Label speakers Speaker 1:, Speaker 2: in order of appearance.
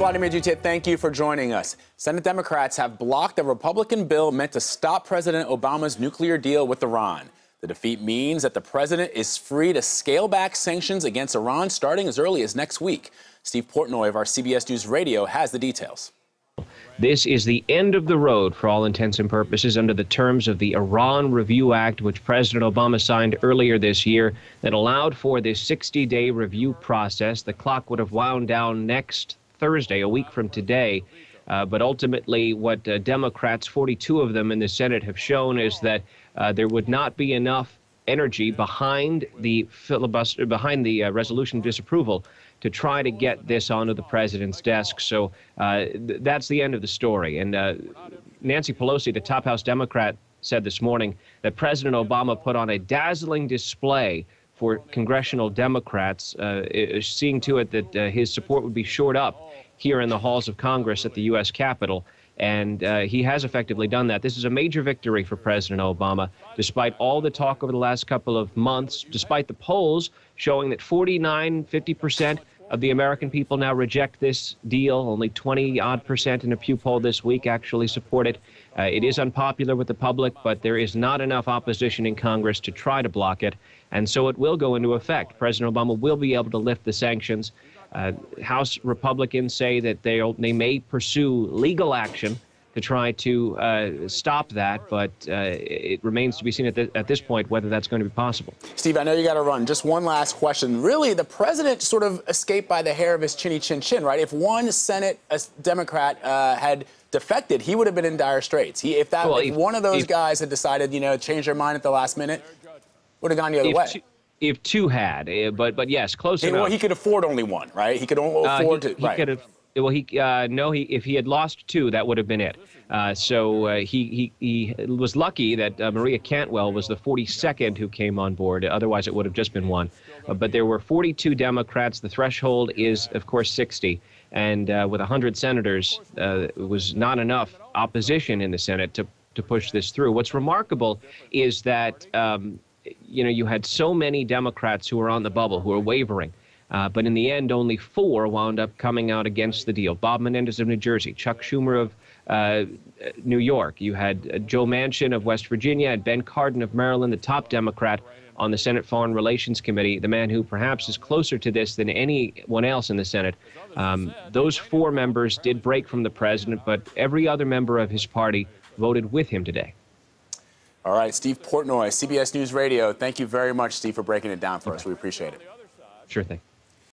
Speaker 1: Vladimir Duterte, thank you for joining us. Senate Democrats have blocked a Republican bill meant to stop President Obama's nuclear deal with Iran. The defeat means that the president is free to scale back sanctions against Iran starting as early as next week. Steve Portnoy of our CBS News Radio has the details.
Speaker 2: This is the end of the road for all intents and purposes under the terms of the Iran Review Act, which President Obama signed earlier this year, that allowed for this 60-day review process. The clock would have wound down next Thursday, a week from today. But ultimately, what Democrats, 42 of them in the Senate, have shown is that there would not be enough energy behind the filibuster, behind the resolution of disapproval to try to get this onto the president's desk. So that's the end of the story. And Nancy Pelosi, the top House Democrat, said this morning that President Obama put on a dazzling display for congressional Democrats, seeing to it that his support would be shored up here in the halls of Congress at the U.S. Capitol. And he has effectively done that. This is a major victory for President Obama, despite all the talk over the last couple of months, despite the polls showing that 49–50% of the American people now reject this deal. Only 20-odd% in a Pew poll this week actually support it. It is unpopular with the public, but there is not enough opposition in Congress to try to block it. And so it will go into effect. President Obama will be able to lift the sanctions. House Republicans say that they may pursue legal action to try to stop that, but it remains to be seen at this point whether that's going to be possible.
Speaker 1: Steve, I know you got to run. Just one last question. Really, the president sort of escaped by the hair of his chinny chin chin, right? If one Senate Democrat had defected, he would have been in dire straits. If one of those guys had decided, change their mind at the last minute, would have gone the other way.
Speaker 2: If two had, but yes, close enough.
Speaker 1: Well, he could afford only one, right? He could only afford to.
Speaker 2: He could have. Well, if he had lost two, that would have been it. So he was lucky that Maria Cantwell was the 42nd who came on board. Otherwise, it would have just been one. But there were 42 Democrats. The threshold is, of course, 60. And with 100 senators, it was not enough opposition in the Senate to push this through. What's remarkable is that you had so many Democrats who were on the bubble, who were wavering. But in the end, only 4 wound up coming out against the deal. Bob Menendez of New Jersey, Chuck Schumer of New York. You had Joe Manchin of West Virginia and Ben Cardin of Maryland, the top Democrat on the Senate Foreign Relations Committee, the man who perhaps is closer to this than anyone else in the Senate. Those 4 members did break from the president, but every other member of his party voted with him today.
Speaker 1: All right, Steve Portnoy, CBS News Radio. Thank you very much, Steve, for breaking it down for us. We appreciate it.
Speaker 2: Sure thing.